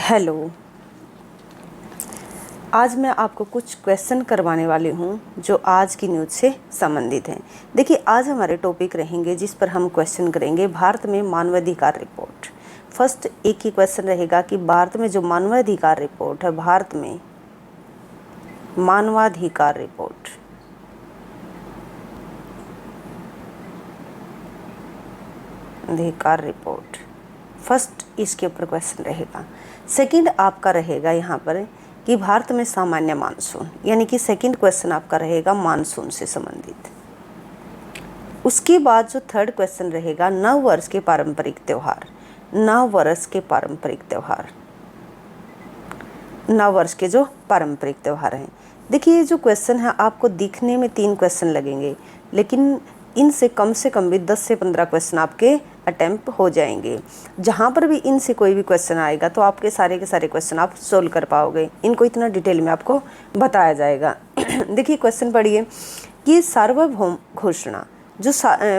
Hello. आज मैं आपको कुछ क्वेश्चन करवाने वाली हूँ जो आज की न्यूज़ से संबंधित हैं। देखिए, आज हमारे टॉपिक रहेंगे जिस पर हम क्वेश्चन करेंगे भारत में मानवाधिकार रिपोर्ट। फर्स्ट एक ही क्वेश्चन रहेगा कि भारत में जो मानवाधिकार रिपोर्ट है, भारत में मानवाधिकार रिपोर्ट फर्स्ट इसके ऊपर क्वेश्चन रहेगा। सेकंड आपका रहेगा यहाँ पर कि भारत में सामान्य मानसून, यानी कि सेकंड क्वेश्चन आपका रहेगा मानसून से संबंधित। उसके बाद जो थर्ड क्वेश्चन रहेगा नव वर्ष के पारंपरिक त्यौहार। नव वर्ष के जो पारंपरिक त्यौहार हैं। देखिए, ये जो क्वेश्चन है आपको दिखने में 3 क्वेश्चन लगेंगे, लेकिन इनसे कम से कम भी 10 से 15 क्वेश्चन आपके अटेम्प्ट हो जाएंगे। जहाँ पर भी इनसे कोई भी क्वेश्चन आएगा तो आपके सारे के सारे क्वेश्चन आप सोल्व कर पाओगे। इनको इतना डिटेल में आपको बताया जाएगा। देखिए, क्वेश्चन पढ़िए कि सार्वभौम घोषणा जो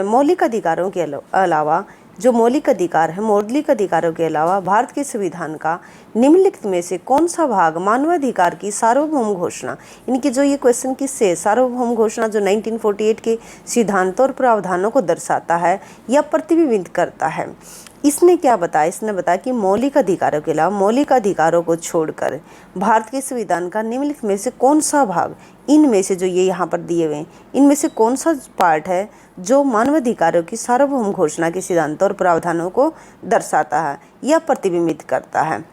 मौलिक अधिकारों के अलावा जो मौलिक अधिकार है, मौलिक अधिकारों के अलावा भारत के संविधान का निम्नलिखित में से कौन सा भाग मानवाधिकार की सार्वभौम घोषणा, इनकी जो ये क्वेश्चन किससे, सार्वभौम घोषणा जो 1948 के सिद्धांतों और प्रावधानों को दर्शाता है या प्रतिबिंबित करता है। इसने क्या बताया? इसने बताया कि मौलिक अधिकारों के अलावा मौलिक अधिकारों को छोड़कर भारत के संविधान का निम्नलिखित में से कौन सा भाग, इनमें से जो ये यहाँ पर दिए हुए हैं, इनमें से कौन सा पार्ट है जो मानवाधिकारों की सार्वभौम घोषणा के सिद्धांतों और प्रावधानों को दर्शाता है या प्रतिबिंबित करता है।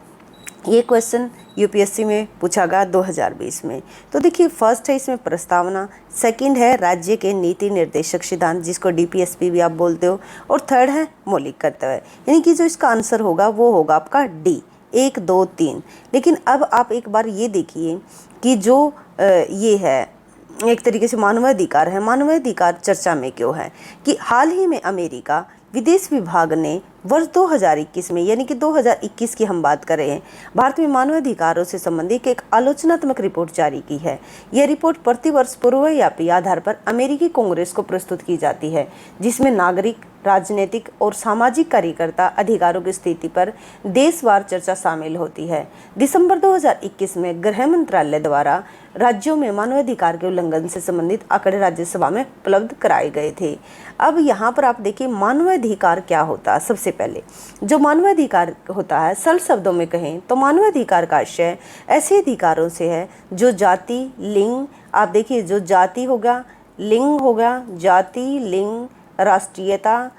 ये क्वेश्चन यूपीएससी में पूछा गया 2020 में। तो देखिए, फर्स्ट है इसमें प्रस्तावना, सेकंड है राज्य के नीति निर्देशक सिद्धांत जिसको डीपीएसपी भी आप बोलते हो, और थर्ड है मौलिक कर्तव्य। यानी कि जो इसका आंसर होगा वो होगा आपका डी, 1, 2, 3। लेकिन अब आप एक बार ये देखिए कि जो ये है एक तरीके से मानवाधिकार है, मानवाधिकार चर्चा में क्यों है कि हाल ही में अमेरिका विदेश विभाग ने वर्ष 2021 में, यानी कि 2021 की हम बात कर रहे हैं, भारत में मानवाधिकारों से संबंधित एक आलोचनात्मक रिपोर्ट जारी की है। यह रिपोर्ट प्रतिवर्ष पूर्वव्यापी आधार पर अमेरिकी कांग्रेस को प्रस्तुत की जाती है, जिसमें नागरिक, राजनीतिक और सामाजिक कार्यकर्ता अधिकारों की स्थिति पर देशवार चर्चा शामिल होती है। दिसंबर 2021 में गृह मंत्रालय द्वारा राज्यों में मानवाधिकार के उल्लंघन से संबंधित आंकड़े राज्यसभा में उपलब्ध कराए गए थे। अब यहाँ पर आप देखिए मानवाधिकार क्या होता है। सबसे पहले जो मानवाधिकार होता है, सरल शब्दों में कहें तो मानवाधिकार का आशय ऐसे अधिकारों से है जो जाति, लिंग, आप देखिए जो जाति होगा, लिंग होगा, जाति, लिंग, राष्ट्रीयता,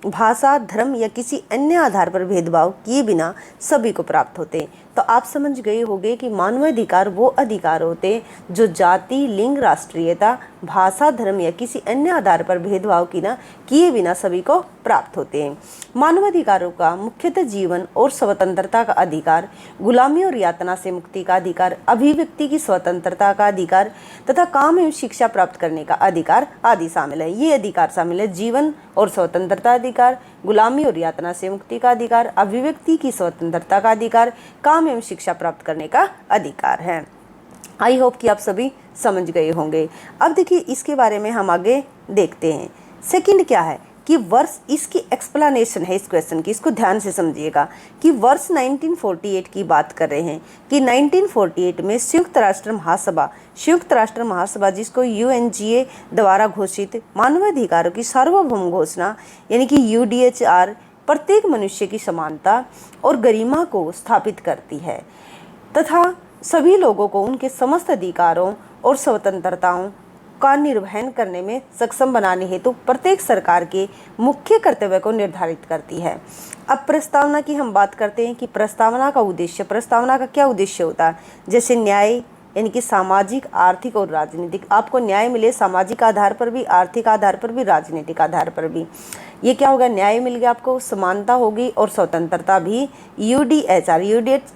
भाषा, धर्म या किसी अन्य आधार पर भेदभाव किए बिना सभी को प्राप्त होते हैं। तो आप समझ गए होंगे कि मानवाधिकार वो अधिकार होते हैं जो जाति, लिंग, राष्ट्रीयता, भाषा, धर्म या किसी अन्य आधार पर भेदभाव किए बिना सभी को प्राप्त होते हैं। मानवाधिकारों का मुख्यतः जीवन और स्वतंत्रता का अधिकार, गुलामी और यातना से मुक्ति का अधिकार, अभिव्यक्ति की स्वतंत्रता का अधिकार तथा काम एवं शिक्षा प्राप्त करने का अधिकार आदि शामिल है। ये अधिकार शामिल है जीवन और स्वतंत्रता अधिकार, गुलामी और यातना से मुक्ति का अधिकार, अभिव्यक्ति की स्वतंत्रता का अधिकार, काम एवं शिक्षा प्राप्त करने का अधिकार है। आई होप कि आप सभी समझ गए होंगे। अब देखिए, इसके बारे में हम आगे देखते हैं। सेकंड क्या है कि वर्ष, इसकी एक्सप्लेनेशन है इस क्वेश्चन की, इसको ध्यान से समझिएगा कि वर्ष 1948 की बात कर रहे हैं कि 1948 में संयुक्त राष्ट्र महासभा जिसको यूएनजीए द्वारा घोषित मानवाधिकारों की सार्वभौम घोषणा, यानी कि यूडीएचआर, प्रत्येक मनुष्य की समानता और गरिमा को स्थापित करती है तथा सभी लोगों को उनके समस्त अधिकारों और स्वतंत्रताओं का निर्वहन करने में सक्षम बनाने हेतु प्रत्येक सरकार के मुख्य कर्तव्य को निर्धारित करती है। अब प्रस्तावना की हम बात करते हैं कि प्रस्तावना का क्या उद्देश्य होता है। जैसे न्याय, यानी कि सामाजिक, आर्थिक और राजनीतिक, आपको न्याय मिले सामाजिक आधार पर भी, आर्थिक आधार पर भी, राजनीतिक आधार पर भी। ये क्या होगा, न्याय मिल गया आपको, समानता होगी और स्वतंत्रता भी। यूडीएचआर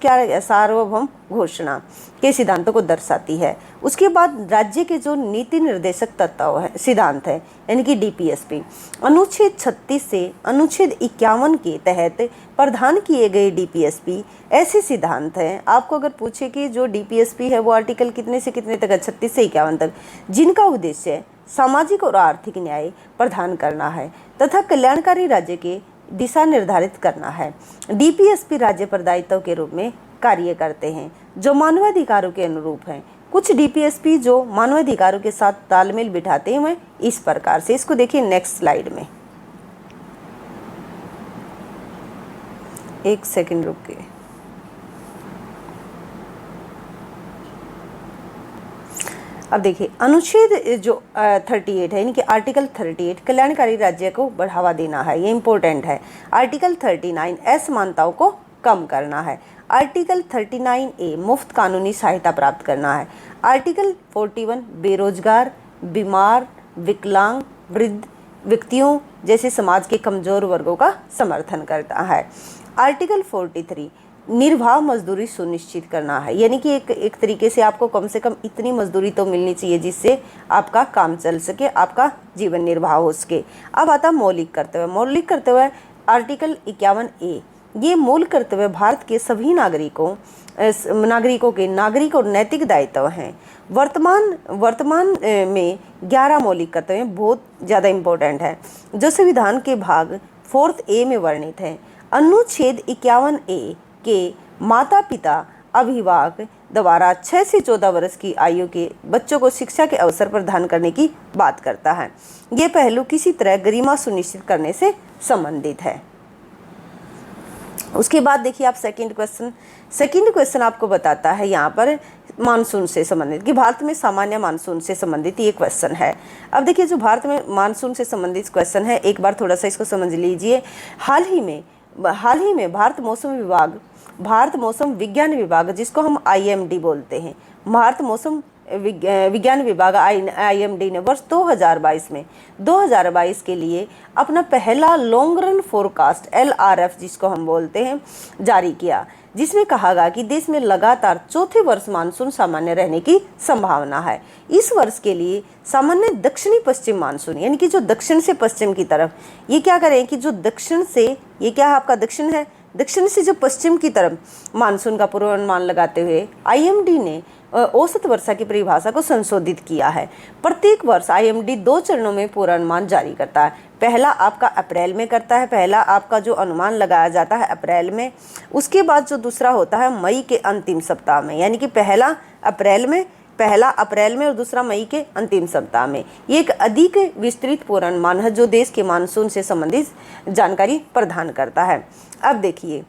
क्या है, सार्वभौम घोषणा के सिद्धांतों को दर्शाती है। उसके बाद राज्य के जो नीति निर्देशक तत्व है, सिद्धांत है, यानी कि डीपीएसपी, अनुच्छेद 36 से अनुच्छेद 51 के तहत प्रदान किए गए डीपीएसपी ऐसे सिद्धांत हैं। आपको अगर पूछे कि जो डीपीएसपी है वो आर्टिकल कितने से कितने तक है, 36 से 51 तक, जिनका उद्देश्य सामाजिक और आर्थिक न्याय प्रदान करना है तथा कल्याणकारी राज्य के दिशा निर्धारित करना है। डीपीएसपी राज्य पर दायित्व के रूप में कार्य करते हैं जो मानवाधिकारों के अनुरूप हैं। कुछ डीपीएसपी जो मानवाधिकारों के साथ तालमेल बिठाते हैं इस प्रकार से। इसको देखिए नेक्स्ट स्लाइड में, एक सेकंड रुकिए। अब देखिए अनुच्छेद जो 38 है, यानी कि आर्टिकल 38 कल्याणकारी राज्य को बढ़ावा देना है, ये इंपॉर्टेंट है। आर्टिकल 39 असमानताओं को कम करना है। आर्टिकल 39A मुफ्त कानूनी सहायता प्राप्त करना है। आर्टिकल 41 बेरोजगार, बीमार, विकलांग, वृद्ध व्यक्तियों जैसे समाज के कमजोर वर्गों का समर्थन करता है। आर्टिकल 43 निर्वाह मजदूरी सुनिश्चित करना है, यानी कि एक तरीके से आपको कम से कम इतनी मजदूरी तो मिलनी चाहिए जिससे आपका काम चल सके, आपका जीवन निर्वाह हो सके। अब आता मौलिक कर्तव्य। मौलिक कर्तव्य आर्टिकल 51A, ये मूल कर्तव्य भारत के सभी नागरिकों के नागरिक और नैतिक दायित्व हैं। वर्तमान में 11 मौलिक कर्तव्य बहुत ज़्यादा इम्पोर्टेंट है जो संविधान के भाग 4A में वर्णित हैं। अनुच्छेद 51A के माता पिता अभिभावक द्वारा 6 से 14 वर्ष की आयु के बच्चों को शिक्षा के अवसर प्रदान करने की बात करता है। ये पहलू किसी तरह गरिमा सुनिश्चित करने से संबंधित है। उसके बाद देखिए आप सेकंड क्वेश्चन आपको बताता है यहाँ पर मानसून से संबंधित, कि भारत में सामान्य मानसून से संबंधित ये क्वेश्चन है। अब देखिए जो भारत में मानसून से संबंधित क्वेश्चन है, एक बार थोड़ा सा इसको समझ लीजिए। हाल ही में भारत मौसम विज्ञान विभाग, जिसको हम IMD बोलते हैं, भारत मौसम विज्ञान विभाग IMD ने वर्ष 2022 के लिए अपना पहला लॉन्ग रन फोरकास्ट LRF, जिसको हम बोलते हैं, जारी किया, जिसमें कहा गया कि देश में लगातार चौथे वर्ष मानसून सामान्य रहने की संभावना है। इस वर्ष के लिए सामान्य दक्षिणी पश्चिम मानसून, यानी कि जो दक्षिण से पश्चिम की तरफ, ये क्या करें कि जो दक्षिण से, ये क्या आपका दक्षिण है, दक्षिण से जो पश्चिम की तरफ मानसून का पूर्वानुमान लगाते हुए IMD ने औसत वर्षा की परिभाषा को संशोधित किया है। प्रत्येक वर्ष IMD 2 चरणों में पूर्वानुमान जारी करता है। पहला आपका अप्रैल में करता है, पहला आपका जो अनुमान लगाया जाता है अप्रैल में। उसके बाद जो दूसरा होता है मई के अंतिम सप्ताह में, यानी कि पहला अप्रैल में और दूसरा मई के अंतिम सप्ताह में। ये एक अधिक विस्तृत पूर्वानुमान है जो देश के मानसून से संबंधित जानकारी प्रदान करता है। अब देखिए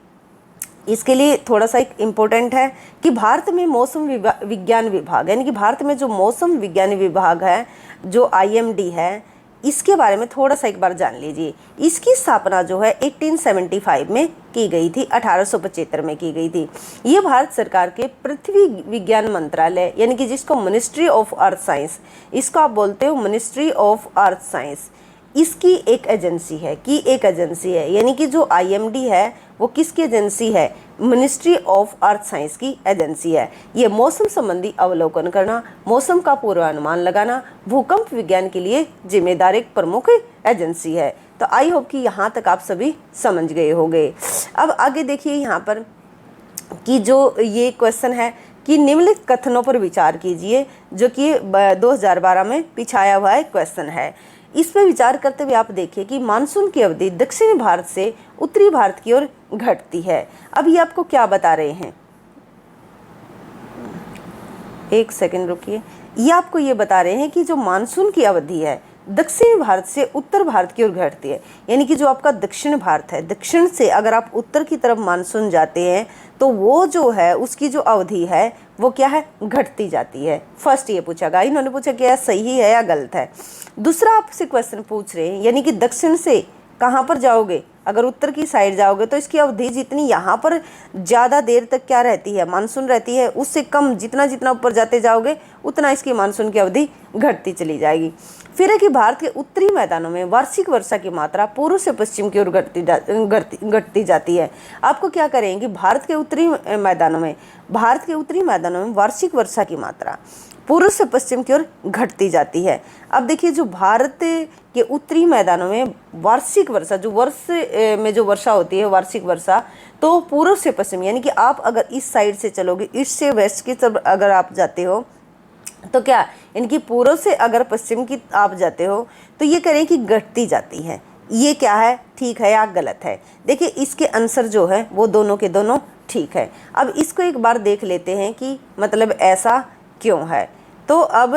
इसके लिए थोड़ा सा एक इम्पोर्टेंट है कि भारत में मौसम विज्ञान विभाग, यानी कि भारत में जो मौसम विज्ञान विभाग है, जो IMD है, इसके बारे में थोड़ा सा एक बार जान लीजिए। इसकी स्थापना जो है 1875 में की गई थी, 1875 में की गई थी। ये भारत सरकार के पृथ्वी विज्ञान मंत्रालय, यानी कि जिसको मिनिस्ट्री ऑफ अर्थ साइंस, इसको आप बोलते हो मिनिस्ट्री ऑफ अर्थ साइंस, इसकी एक एजेंसी है, यानी कि जो IMD है वो किसकी एजेंसी है, मिनिस्ट्री ऑफ अर्थ साइंस की एजेंसी है। ये मौसम संबंधी अवलोकन करना, मौसम का पूर्वानुमान लगाना, भूकंप विज्ञान के लिए जिम्मेदार एक प्रमुख एजेंसी है। तो आई होप कि यहाँ तक आप सभी समझ गए होंगे। अब आगे देखिए यहाँ पर कि जो ये क्वेश्चन है कि निम्नलिखित कथनों पर विचार कीजिए, जो कि 2012 में पिछाया हुआ एक क्वेश्चन है। इस पर विचार करते हुए आप देखिए कि मानसून की अवधि दक्षिणी भारत से उत्तरी भारत की ओर घटती है। अब ये आपको क्या बता रहे हैं, एक सेकंड रुकिए। ये आपको ये बता रहे हैं कि जो मानसून की अवधि है दक्षिण भारत से उत्तर भारत की ओर घटती है, यानी कि जो आपका दक्षिण भारत है, दक्षिण से अगर आप उत्तर की तरफ मानसून जाते हैं तो वो जो है उसकी जो अवधि है वो क्या है, घटती जाती है। फर्स्ट ये पूछा गया, इन्होंने पूछा क्या सही है या गलत है। दूसरा आपसे क्वेश्चन पूछ रहे हैं, यानी कि दक्षिण से कहाँ पर जाओगे, अगर उत्तर की साइड जाओगे तो इसकी अवधि जितनी यहाँ पर ज़्यादा देर तक क्या रहती है, मानसून रहती है, उससे कम जितना ऊपर जाते जाओगे उतना इसकी मानसून की अवधि घटती चली जाएगी। फिर है कि भारत के उत्तरी मैदानों में वार्षिक वर्षा की मात्रा पूर्व से पश्चिम की ओर घटती जाती है। आपको क्या करेंगे, भारत के उत्तरी मैदानों में वार्षिक वर्षा की मात्रा पूर्व से पश्चिम की ओर घटती जाती है। अब देखिए जो भारत के उत्तरी मैदानों में वार्षिक वर्षा, जो वर्ष में जो वर्षा होती है वार्षिक वर्षा, तो पूर्व से पश्चिम, यानी कि आप अगर इस साइड से चलोगे, ईस्ट से वेस्ट की तरफ अगर आप जाते हो तो क्या, इनकी पूर्व से अगर पश्चिम की आप जाते हो तो ये करें कि घटती जाती है। ये क्या है, ठीक है या गलत है। देखिए इसके आंसर जो है वो दोनों के दोनों ठीक है। अब इसको एक बार देख लेते हैं कि मतलब ऐसा क्यों है। तो अब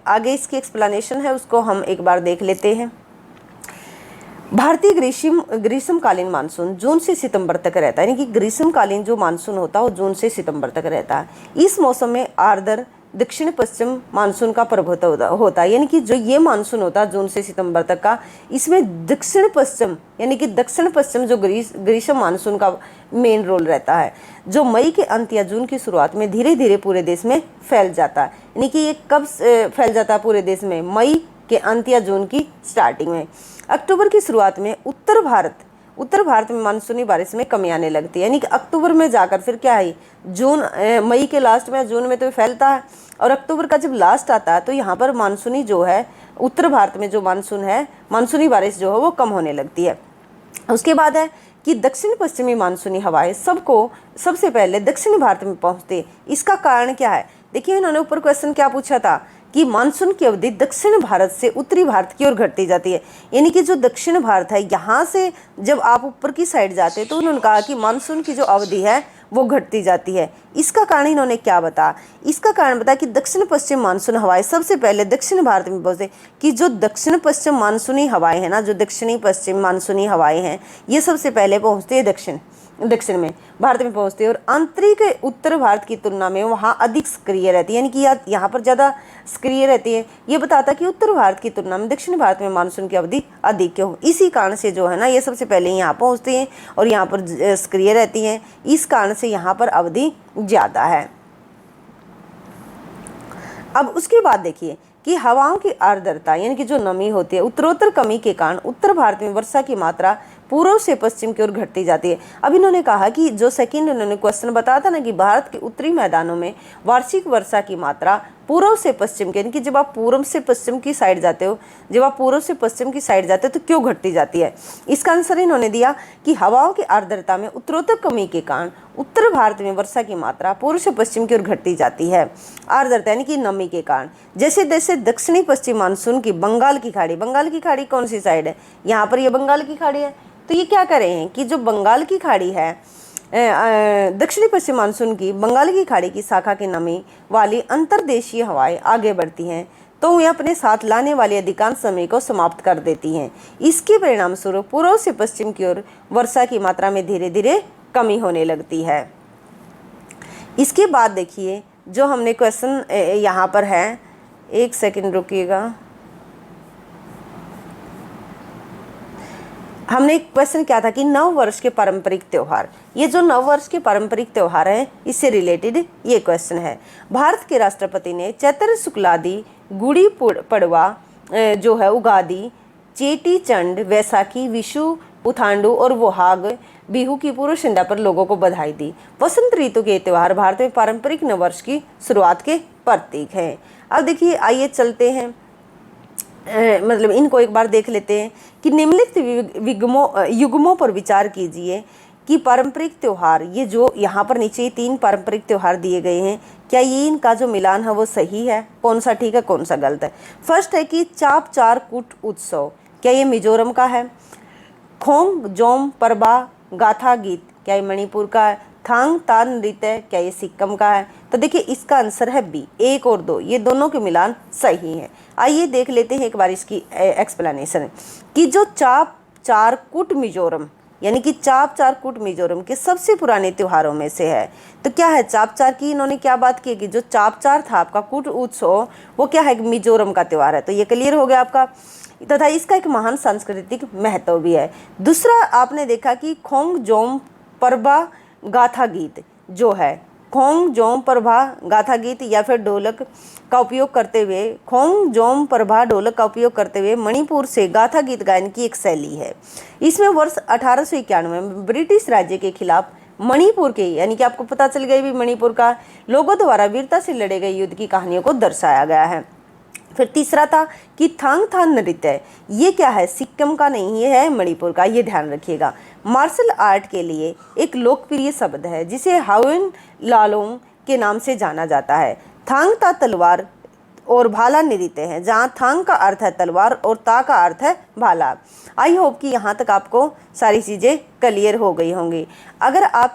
आगे इसकी एक्सप्लेनेशन है, उसको हम एक बार देख लेते हैं। भारतीय ग्रीष्मकालीन मानसून जून से सितंबर तक रहता है, यानी कि ग्रीष्मकालीन जो मानसून होता है वो जून से सितंबर तक रहता है। इस मौसम में आर्द्र दक्षिण पश्चिम मानसून का प्रभुत्व होता है, यानी कि जो ये मानसून होता है जून से सितंबर तक का, इसमें दक्षिण पश्चिम यानी कि दक्षिण पश्चिम जो ग्रीष्म मानसून का मेन रोल रहता है, जो मई के अंत या जून की शुरुआत में धीरे धीरे पूरे देश में फैल जाता है। यानी कि ये कब फैल जाता है पूरे देश में? मई के अंत या जून की स्टार्टिंग में। अक्टूबर की शुरुआत में उत्तर भारत में मानसूनी बारिश में कमी आने लगती है, यानी कि अक्टूबर में जाकर फिर क्या है, जून मई के लास्ट में जून में तो फैलता है, और अक्टूबर का जब लास्ट आता है तो यहाँ पर मानसूनी जो है उत्तर भारत में जो मानसून है, मानसूनी बारिश जो है वो कम होने लगती है। उसके बाद है कि दक्षिण पश्चिमी मानसूनी हवाएं सबसे पहले दक्षिण भारत में पहुँचती है। इसका कारण क्या है? देखिए इन्होंने ऊपर क्वेश्चन क्या पूछा था कि मानसून की अवधि दक्षिण भारत से उत्तरी भारत की ओर घटती जाती है, यानी कि जो दक्षिण भारत है यहाँ से जब आप ऊपर की साइड जाते हैं तो उन्होंने कहा कि मानसून की जो अवधि है वो घटती जाती है। इसका कारण इन्होंने क्या बताया? इसका कारण बताया कि दक्षिण पश्चिम मानसून हवाएं सबसे पहले दक्षिण भारत में पहुँचते, कि जो दक्षिण पश्चिम मानसूनी हवाएं हैं ना, जो दक्षिणी पश्चिम मानसूनी हवाएं हैं, ये सबसे पहले पहुँचती है दक्षिण में भारत में पहुंचती है, और आंतरिक उत्तर भारत की तुलना में वहाँ अधिक सक्रिय रहती है, यानी कि यहाँ पर ज़्यादा सक्रिय रहती है। ये बताता कि उत्तर भारत की तुलना में दक्षिण भारत में मानसून की अवधि अधिक क्यों? इसी कारण से जो है ना ये सबसे पहले यहाँ पहुँचती हैं और यहाँ पर सक्रिय रहती हैं, इस कारण से यहाँ पर अवधि ज़्यादा है। अब उसके बाद देखिए कि हवाओं की आर्द्रता यानी कि जो नमी होती है, उत्तरोत्तर कमी के कारण उत्तर भारत में वर्षा की मात्रा पूर्व से पश्चिम की ओर घटती जाती है। अब इन्होंने कहा कि जो सेकंड इन्होंने क्वेश्चन बताया था ना कि भारत के उत्तरी मैदानों में वार्षिक वर्षा की मात्रा पूर्व से पश्चिम की, यानी कि जब आप पूर्व से पश्चिम की साइड जाते हो तो क्यों घटती जाती है? इसका आंसर इन्होंने दिया कि हवाओं की आर्द्रता में उत्तरोत्तर कमी के कारण उत्तर भारत में वर्षा की मात्रा पूर्व से पश्चिम की ओर घटती जाती है। आर्द्रता यानी कि नमी के कारण। जैसे जैसे दक्षिणी पश्चिम मानसून की बंगाल की खाड़ी कौन सी साइड है? यहाँ पर ये बंगाल की खाड़ी है। तो ये क्या कर रहे हैं कि जो बंगाल की खाड़ी है, दक्षिणी पश्चिम मानसून की बंगाल की खाड़ी की शाखा की नमी वाली अंतर्देशीय हवाएं आगे बढ़ती हैं तो वे अपने साथ लाने वाली अधिकांश समय को समाप्त कर देती हैं। इसके परिणाम स्वरूप पूर्व से पश्चिम की ओर वर्षा की मात्रा में धीरे धीरे कमी होने लगती है। इसके बाद देखिए जो हमने क्वेश्चन यहाँ पर है, एक सेकंड रुकिएगा, हमने एक क्वेश्चन क्या था कि नव वर्ष के पारंपरिक त्यौहार, ये जो नव वर्ष के पारंपरिक त्यौहार हैं इससे रिलेटेड ये क्वेश्चन है। भारत के राष्ट्रपति ने चैत्र शुक्लादि, गुड़ी पड़वा जो है, उगादि, चेटी चंड, वैसाखी, विशु, पुथांडु और वोहाग बिहू की पूर्व संध्या पर लोगों को बधाई दी। वसंत ऋतु के त्यौहार भारत में पारंपरिक नव वर्ष की शुरुआत के प्रतीक हैं। अब देखिए आइए चलते हैं, मतलब इनको एक बार देख लेते हैं कि निम्नलिखित युग्मों पर विचार कीजिए कि पारंपरिक त्यौहार, ये जो यहाँ पर नीचे 3 पारंपरिक त्यौहार दिए गए हैं, क्या ये इनका जो मिलान है वो सही है? कौन सा ठीक है, कौन सा गलत है? फर्स्ट है कि चाप चार कूट उत्सव, क्या ये मिजोरम का है? खोंग जोम परबा गाथा गीत, क्या ये मणिपुर का है? थांग तान नृत्य, क्या ये सिक्किम का है? तो देखिए इसका आंसर है बी, 1 और 2, ये दोनों के मिलान सही है। आइए देख लेते हैं एक बार इसकी एक्सप्लेनेशन कि जो चाप चार कूट मिजोरम, यानी कि चाप चार कूट मिजोरम के सबसे पुराने त्योहारों में से है। तो क्या है चाप चार की, इन्होंने क्या बात की कि जो चाप चार था आपका कूट उत्सव, वो क्या है, मिजोरम का त्यौहार है। तो ये क्लियर हो गया आपका, तथा इसका एक महान सांस्कृतिक महत्व भी है। दूसरा आपने देखा कि खोंग जोम परबा गाथा गीत जो है, खोंग जोम प्रभा गाथा गीत या फिर ढोलक का उपयोग करते हुए, खोंग जोम प्रभा ढोलक का उपयोग करते हुए मणिपुर से गाथा गीत गायन की एक शैली है। इसमें वर्ष 1891 में ब्रिटिश राज्य के खिलाफ मणिपुर के, यानी कि आपको पता चल गया भी मणिपुर का, लोगों द्वारा वीरता से लड़े गए युद्ध की कहानियों को दर्शाया गया है। फिर तीसरा था कि थांग थान नृत्य, ये क्या है, सिक्किम का नहीं, ये है मणिपुर का, ये ध्यान रखिएगा। मार्शल आर्ट के लिए एक लोकप्रिय शब्द है जिसे हाउन लालोंग के नाम से जाना जाता है। थांग ता तलवार और भाला नृत्य है, जहाँ थांग का अर्थ है तलवार और ता का अर्थ है भाला। आई होप कि यहाँ तक आपको सारी चीज़ें क्लियर हो गई होंगी। अगर आप